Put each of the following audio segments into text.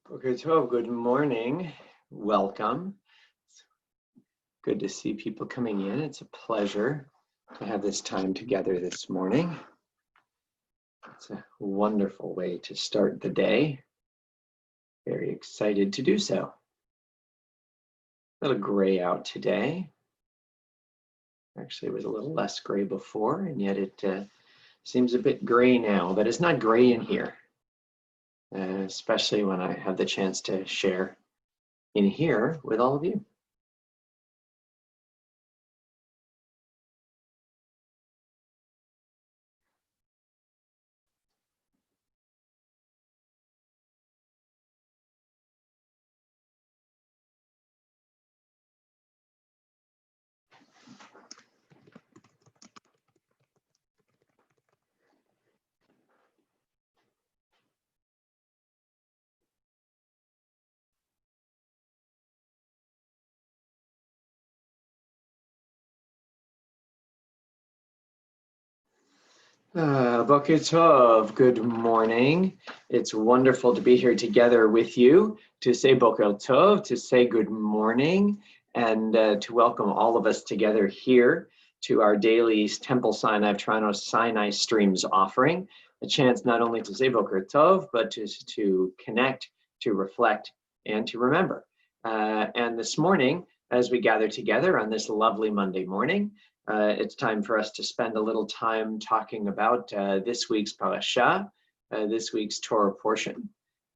Boker, good morning. Welcome. It's good to see people coming in. It's a pleasure to have this time together this morning. It's a wonderful way to start the day. Very excited to do so. A little gray out today. Actually, it was a little less gray before, and yet it seems a bit gray now, but it's not gray in here, especially when I have the chance to share in here with all of you. Boker Tov, good morning. It's wonderful to be here together with you to say Boker Tov, to say good morning, and to welcome all of us together here to our daily Temple Sinai of Toronto Sinai Streams offering. A chance not only to say Boker Tov, but to connect, to reflect, and to remember. And this morning, as we gather together on this lovely Monday morning, it's time for us to spend a little time talking about this week's parasha, this week's Torah portion.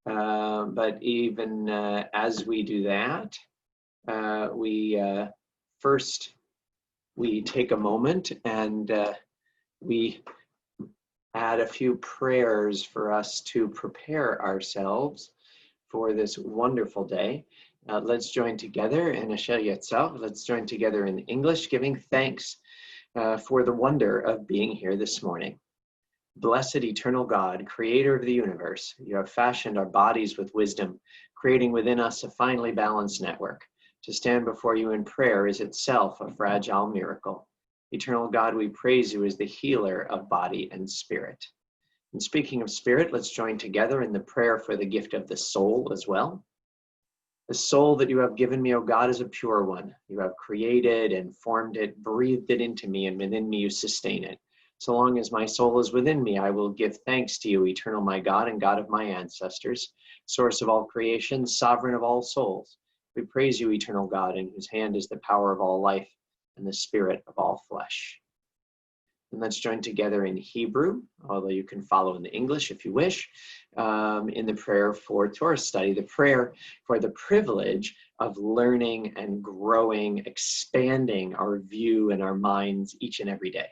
But even as we do that, we take a moment and we add a few prayers for us to prepare ourselves for this wonderful day. Let's join together in Asher Yetzav. Let's join together in English, giving thanks for the wonder of being here this morning. Blessed eternal God, creator of the universe, you have fashioned our bodies with wisdom, creating within us a finely balanced network. To stand before you in prayer is itself a fragile miracle. Eternal God, we praise you as the healer of body and spirit. And speaking of spirit, let's join together in the prayer for the gift of the soul as well. The soul that you have given me, O God, is a pure one. You have created and formed it, breathed it into me, and within me you sustain it. So long as my soul is within me, I will give thanks to you, eternal my God and God of my ancestors, source of all creation, sovereign of all souls. We praise you, eternal God, in whose hand is the power of all life and the spirit of all flesh. And let's join together in Hebrew, although you can follow in the English if you wish, in the prayer for Torah study, the prayer for the privilege of learning and growing, expanding our view and our minds each and every day.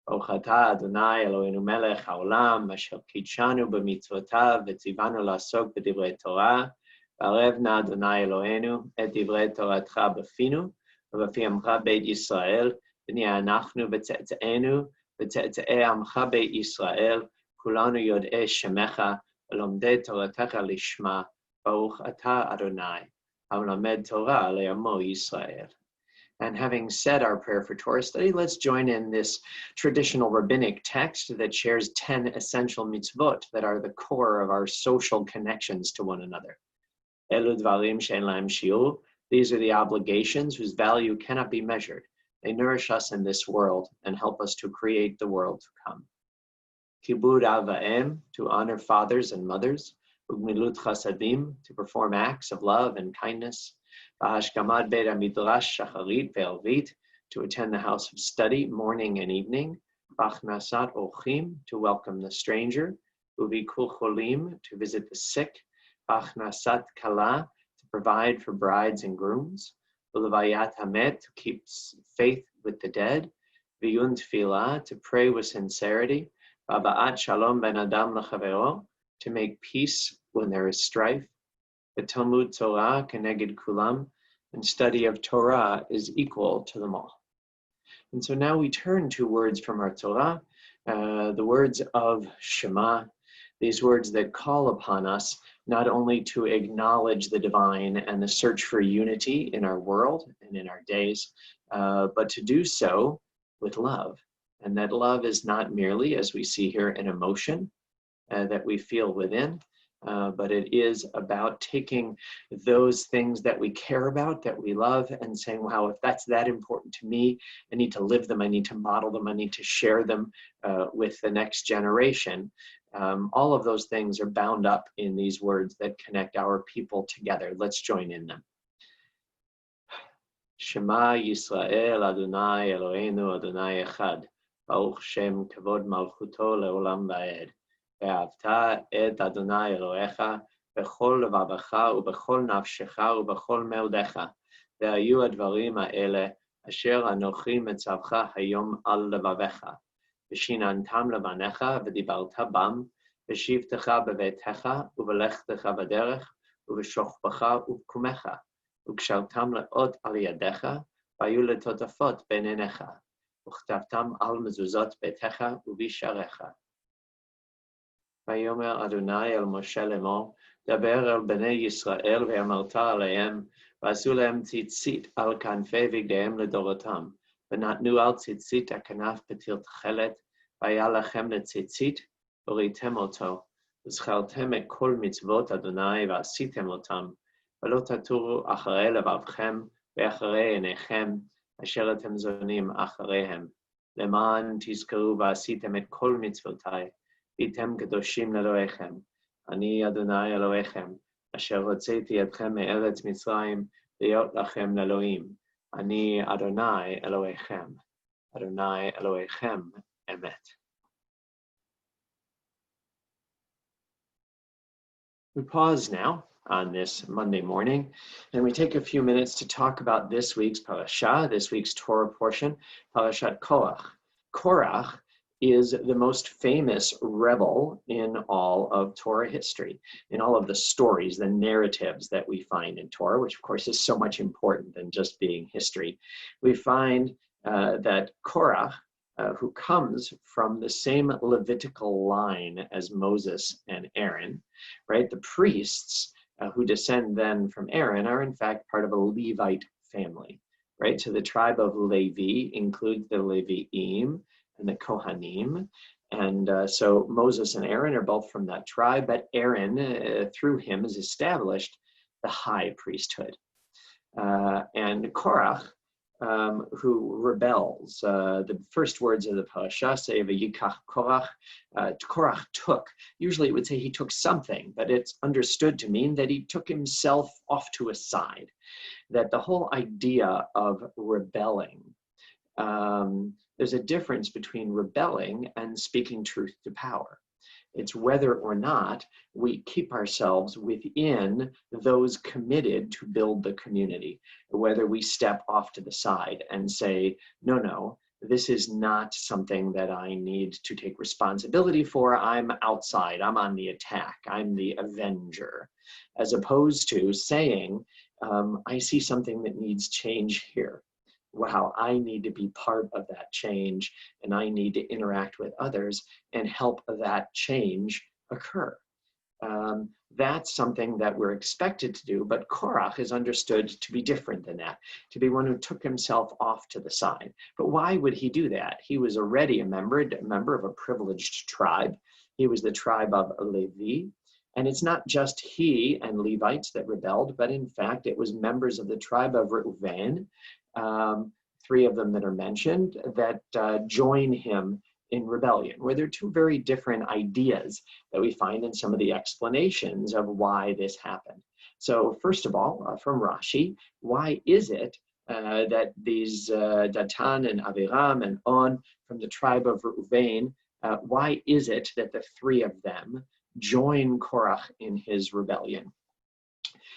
Baruch atah Adonai Eloheinu melech haolam, asher kidshanu b'mitzvotav v'tzivanu la'asok b'divrei Torah, v'arev na Adonai Eloheinu et divrei Toratcha b'finu, v'b'fi amcha beit Yisrael, ונהיה אנחנו וצאצאינו וצאצאי עמך בית ישראל, כולנו יודעי שמך ולומדי תורתך לשמה, ברוך אתה אדוני, המלמד תורה לעמו ישראל. And having said our prayer for Torah study, let's join in this traditional rabbinic text that shares 10 essential mitzvot that are the core of our social connections to one another. Elu dvarim she'en lahem shiur. These are the obligations whose value cannot be measured. They nourish us in this world and help us to create the world to come. Kibud av va'em, to honor fathers and mothers. Ugmilut chasadim, to perform acts of love and kindness. V'hashkamad beit hamidrash shacharit ve'elvit, to attend the house of study morning and evening. V'achnasat ochim, to welcome the stranger. Uvikur cholim, to visit the sick. V'achnasat kala, to provide for brides and grooms. U'levayat hamet, to keep faith with the dead. V'yun tefillah, to pray with sincerity. V'aba'at shalom ben adam l'chavero, to make peace when there is strife. V'talmud Torah keneged kulam, and study of Torah is equal to them all. And so now we turn to words from our Torah, the words of Shema, these words that call upon us not only to acknowledge the divine and the search for unity in our world and in our days, but to do so with love. And that love is not merely, as we see here, an emotion that we feel within, but it is about taking those things that we care about, that we love, and saying, wow, if that's that important to me, I need to live them, I need to model them, I need to share them with the next generation. All of those things are bound up in these words that connect our people together. Let's join in them. Shema Yisrael Adonai Eloheinu Adonai Echad. Baruch Shem Kavod Malchuto Leolam Vaed. Ve'avta et Adonai Elohecha bechol levavecha ubechol nafshecha ubechol meudecha. Ve'ayu advarim ha'ele asher anochi metzavcha hayom al levavecha. V'shinantam levanecha v'dibarta bam v'shivtecha bevetecha uvelechtecha b'derech uv'shochbecha uv'kumecha. וקשרתם לאות על ידיך, והיו לטוטפות בין עיניך, וכתבתם על מזוזות ביתך ובשעריך. ויאמר אדוני אל משה לאמור, דבר אל בני ישראל ואמרת עליהם, ועשו להם ציצית על כנפי בגדיהם לדורותם, ונתנו על ציצית הכנף פתיל תכלת, והיה לכם לציצית, וראיתם אותו, וזכרתם את כל מצוות אדוני ועשיתם אותם, ולא תטורו אחרי לבבכם ואחרי עיניכם, אשר אתם זונים אחריהם. למען תזכרו ועשיתם את כל מצוותיי, והייתם קדושים לאלוהיכם. אני אדוני אלוהיכם, אשר הוצאתי אתכם מארץ מצרים, להיות לכם לאלוהים. אני אדוני אלוהיכם. אדוני אלוהיכם אמת. We pause now on this Monday morning, and we take a few minutes to talk about this week's parasha, this week's Torah portion, Parashat Korach. Korach is the most famous rebel in all of Torah history, in all of the stories, the narratives that we find in Torah, which of course is so much important than just being history. We find that Korach, who comes from the same Levitical line as Moses and Aaron, right? The priests who descend then from Aaron are in fact part of a Levite family, right? So the tribe of Levi includes the Leviim and the Kohanim. And so Moses and Aaron are both from that tribe, but Aaron, through him, has established the high priesthood. And Korach, who rebels. The first words of the parasha say, "Vayikach Korach." Korach took. Usually it would say he took something, but it's understood to mean that he took himself off to a side. That the whole idea of rebelling, there's a difference between rebelling and speaking truth to power. It's whether or not we keep ourselves within those committed to build the community, whether we step off to the side and say, no, this is not something that I need to take responsibility for. I'm outside, I'm on the attack, I'm the avenger, as opposed to saying, I see something that needs change here. Wow, I need to be part of that change, and I need to interact with others and help that change occur. That's something that we're expected to do, but Korach is understood to be different than that, to be one who took himself off to the side. But why would he do that? He was already a member of a privileged tribe. He was the tribe of Levi. And it's not just he and Levites that rebelled, but in fact, it was members of the tribe of Reuven, three of them that are mentioned, that join him in rebellion, where there are two very different ideas that we find in some of the explanations of why this happened. So first of all, from Rashi, why is it that these Datan and Aviram and On from the tribe of Reuven, why is it that the three of them join Korach in his rebellion?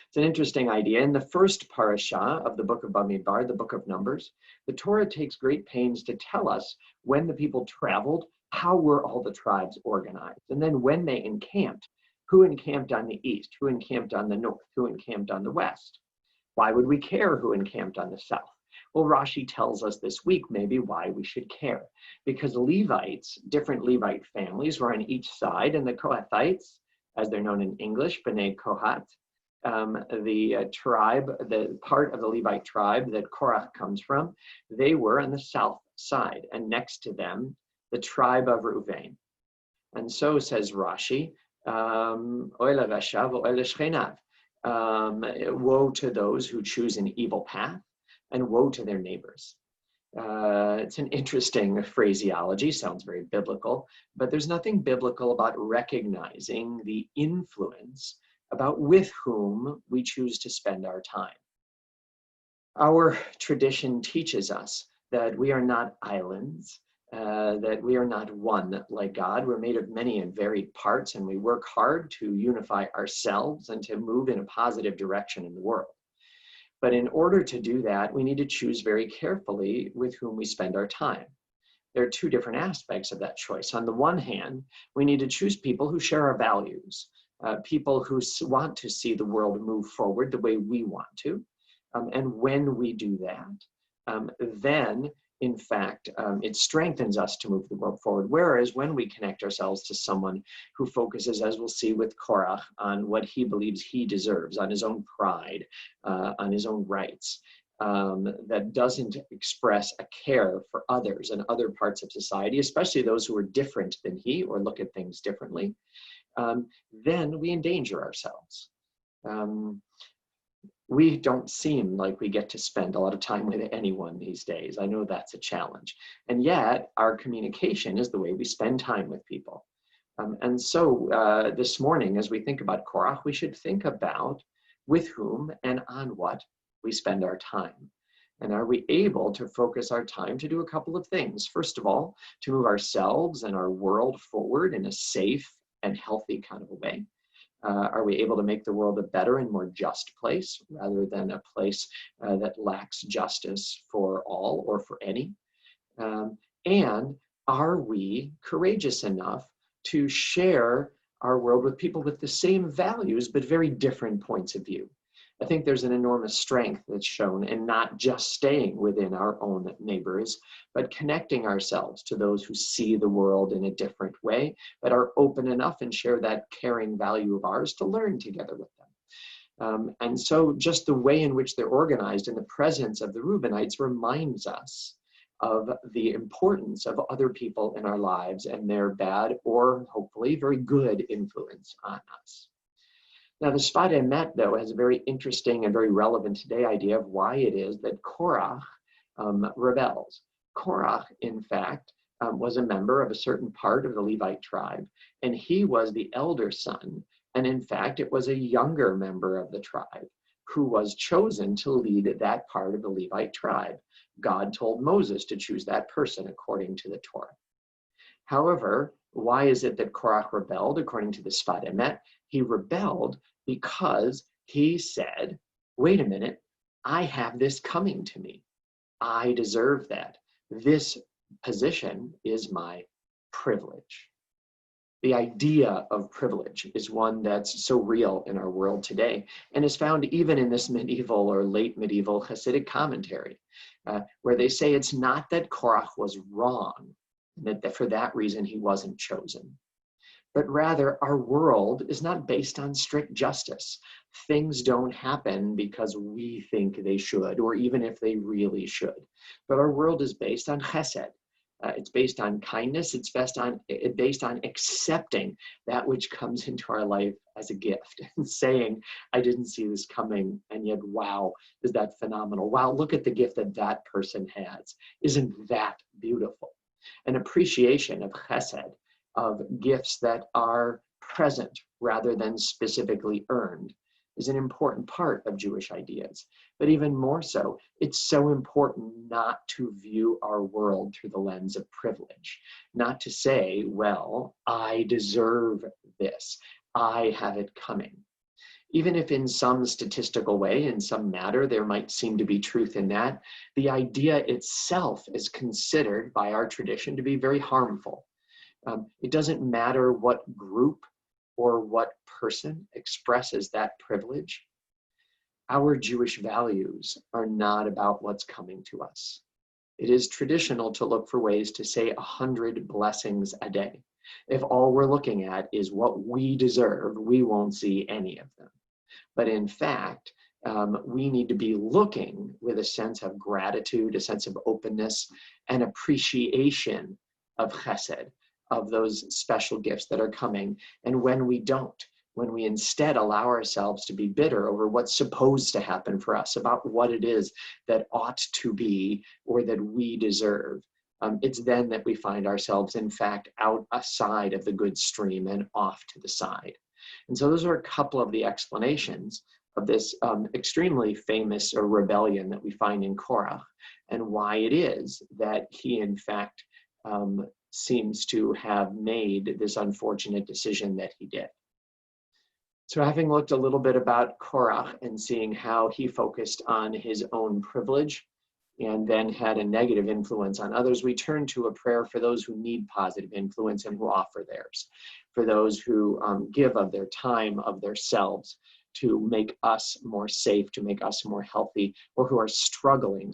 It's an interesting idea. In the first parasha of the book of Bamidbar, the book of Numbers, the Torah takes great pains to tell us when the people traveled, how were all the tribes organized, and then when they encamped, who encamped on the east, who encamped on the north, who encamped on the west. Why would we care who encamped on the south? Well, Rashi tells us this week maybe why we should care. Because Levites, different Levite families were on each side, and the Kohathites, as they're known in English, B'nai Kohat, the tribe, the part of the Levite tribe that Korach comes from, they were on the south side, and next to them, the tribe of Reuven. And so, says Rashi, Oy l'rasha v'oy l'shchenav. Woe to those who choose an evil path, and woe to their neighbors. It's an interesting phraseology, sounds very biblical, but there's nothing biblical about recognizing the influence about with whom we choose to spend our time. Our tradition teaches us that we are not islands, that we are not one like God. We're made of many and varied parts, and we work hard to unify ourselves and to move in a positive direction in the world. But in order to do that, we need to choose very carefully with whom we spend our time. There are two different aspects of that choice. On the one hand, we need to choose people who share our values, people who want to see the world move forward the way we want to. And when we do that, then, in fact, it strengthens us to move the world forward. Whereas when we connect ourselves to someone who focuses, as we'll see with Korach, on what he believes he deserves, on his own pride, on his own rights, that doesn't express a care for others and other parts of society, especially those who are different than he or look at things differently, then we endanger ourselves. We don't seem like we get to spend a lot of time with anyone these days. I know that's a challenge. And yet, our communication is the way we spend time with people. And so this morning, as we think about Korach, we should think about with whom and on what we spend our time. And are we able to focus our time to do a couple of things? First of all, to move ourselves and our world forward in a safe and healthy kind of a way. Are we able to make the world a better and more just place rather than a place that lacks justice for all or for any? And are we courageous enough to share our world with people with the same values but very different points of view? I think there's an enormous strength that's shown in not just staying within our own neighbors, but connecting ourselves to those who see the world in a different way, but are open enough and share that caring value of ours to learn together with them. And so just the way in which they're organized in the presence of the Reubenites reminds us of the importance of other people in our lives and their bad or hopefully very good influence on us. Now, the Sfat Emet, though, has a very interesting and very relevant today idea of why it is that Korach rebels. Korach, in fact, was a member of a certain part of the Levite tribe, and he was the elder son. And in fact, it was a younger member of the tribe who was chosen to lead that part of the Levite tribe. God told Moses to choose that person according to the Torah. However, why is it that Korach rebelled according to the Sfat Emet? He rebelled because he said, wait a minute, I have this coming to me. I deserve that. This position is my privilege. The idea of privilege is one that's so real in our world today and is found even in this medieval or late medieval Hasidic commentary, where they say it's not that Korach was wrong, that for that reason he wasn't chosen. But rather, our world is not based on strict justice. Things don't happen because we think they should, or even if they really should. But our world is based on chesed. It's based on kindness. It's based on accepting that which comes into our life as a gift and saying, I didn't see this coming, and yet, wow, is that phenomenal? Wow, look at the gift that that person has. Isn't that beautiful? An appreciation of chesed, of gifts that are present rather than specifically earned, is an important part of Jewish ideas. But even more so, it's so important not to view our world through the lens of privilege, not to say, well, I deserve this, I have it coming. Even if in some statistical way, in some matter, there might seem to be truth in that, the idea itself is considered by our tradition to be very harmful. It doesn't matter what group or what person expresses that privilege. Our Jewish values are not about what's coming to us. It is traditional to look for ways to say 100 blessings a day. If all we're looking at is what we deserve, we won't see any of them. But in fact, we need to be looking with a sense of gratitude, a sense of openness, and appreciation of chesed, of those special gifts that are coming, and when we don't, when we instead allow ourselves to be bitter over what's supposed to happen for us, about what it is that ought to be or that we deserve, it's then that we find ourselves, in fact, outside of the good stream and off to the side. And so those are a couple of the explanations of this extremely famous rebellion that we find in Korach, and why it is that he, in fact, seems to have made this unfortunate decision that he did. So having looked a little bit about Korach and seeing how he focused on his own privilege and then had a negative influence on others, we turn to a prayer for those who need positive influence and who offer theirs, for those who give of their time, of their selves, to make us more safe, to make us more healthy, or who are struggling,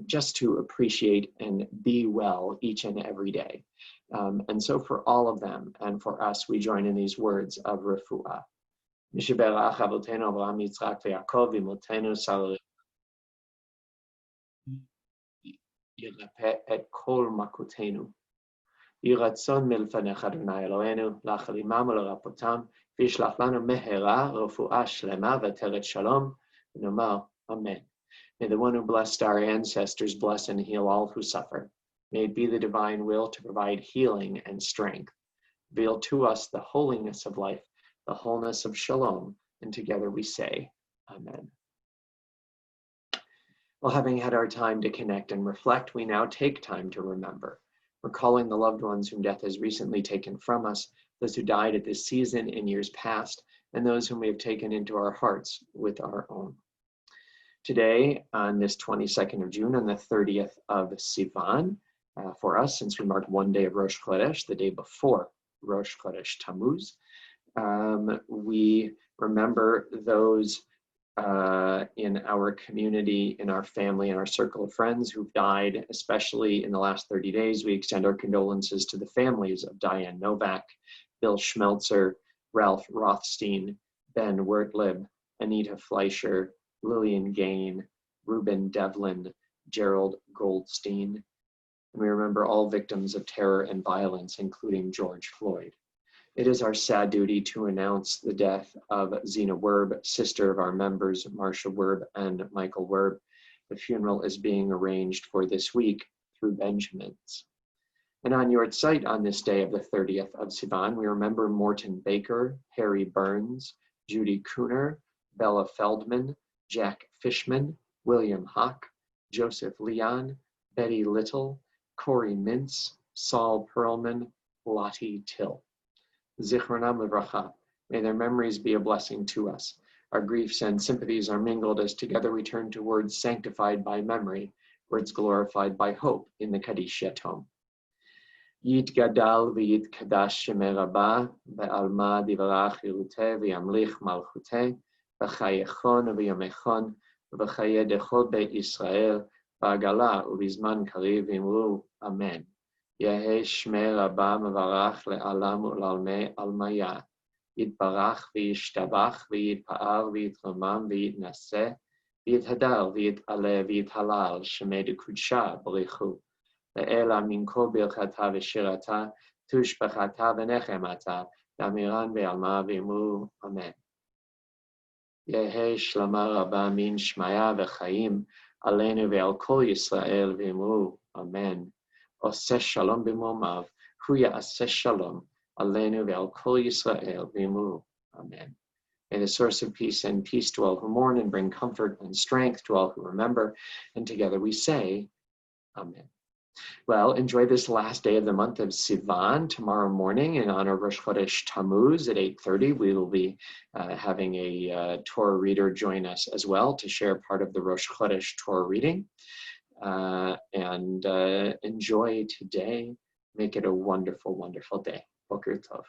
just to appreciate and be well each and every day. And so for all of them and for us, we join in these words of refuah. Mishiberach avotenu Avraham, Yitzchak, veYaakov, imotenu Sal ירפא את כל מכותינו. יהי רצון מלפניך אדוני אלוהינו, להחלימם ולרפאותם, וישלח לנו מהרה רפואה שלמה ועטרת שלום, ונאמר Amen. May the one who blessed our ancestors bless and heal all who suffer. May it be the divine will to provide healing and strength. Reveal to us the holiness of life, the wholeness of shalom, and together we say, Amen. Well, having had our time to connect and reflect, we now take time to remember, recalling the loved ones whom death has recently taken from us, those who died at this season in years past, and those whom we have taken into our hearts with our own. Today, on this 22nd of June, on the 30th of Sivan, for us, since we mark one day of Rosh Chodesh, the day before Rosh Chodesh Tammuz, we remember those in our community, in our family, in our circle of friends who've died, especially in the last 30 days. We extend our condolences to the families of Diane Novak, Bill Schmelzer, Ralph Rothstein, Ben Wertlib, Anita Fleischer, Lillian Gain, Ruben Devlin, Gerald Goldstein. And we remember all victims of terror and violence, including George Floyd. It is our sad duty to announce the death of Zena Werb, sister of our members, Marcia Werb and Michael Werb. The funeral is being arranged for this week through Benjamin's. And on your site on this day of the 30th of Sivan, we remember Morton Baker, Harry Burns, Judy Cooner, Bella Feldman, Jack Fishman, William Hawk, Joseph Leon, Betty Little, Corey Mintz, Saul Perlman, Lottie Till. Zichronam Livracha, may their memories be a blessing to us. Our griefs and sympathies are mingled as together we turn to words sanctified by memory, words glorified by hope in the Kaddish Yatom. Yit Gadal v'yit Kadash Shemei Rabbah, ve'alma divarach yiruteh v'yamlich malchuteh, v'chayechon v'yamechon, v'chaye dechol beit Yisrael, v'agala u'bizman kariv v'imru, Amen. יהי שמי רבה מברך לעלם ולעלמי עלמיה, יתברך וישתבח ויתפאר ויתרומם ויתנשא, ויתהדר ויתעלה ויתהלל שמי דקודשה בריחו, לאלה מן כל ברכתה ושירתה, תושבחתה ונחמתה, לאמירן ועלמה ואמרו אמן. יהי שלמה רבה מן שמיה וחיים, עלינו ועל כל ישראל ואמרו אמן. עושה שלום במרומיו, הוא יעשה שלום עלינו ועל כל ישראל ואמרו Amen. May the source of peace and peace to all who mourn and bring comfort and strength to all who remember, and together we say Amen. Well, enjoy this last day of the month of Sivan. Tomorrow morning, in honor of Rosh Chodesh Tammuz at 8:30, we will be having a Torah reader join us as well to share part of the Rosh Chodesh Torah reading. And enjoy today. Make it a wonderful, wonderful day. Boker Tov.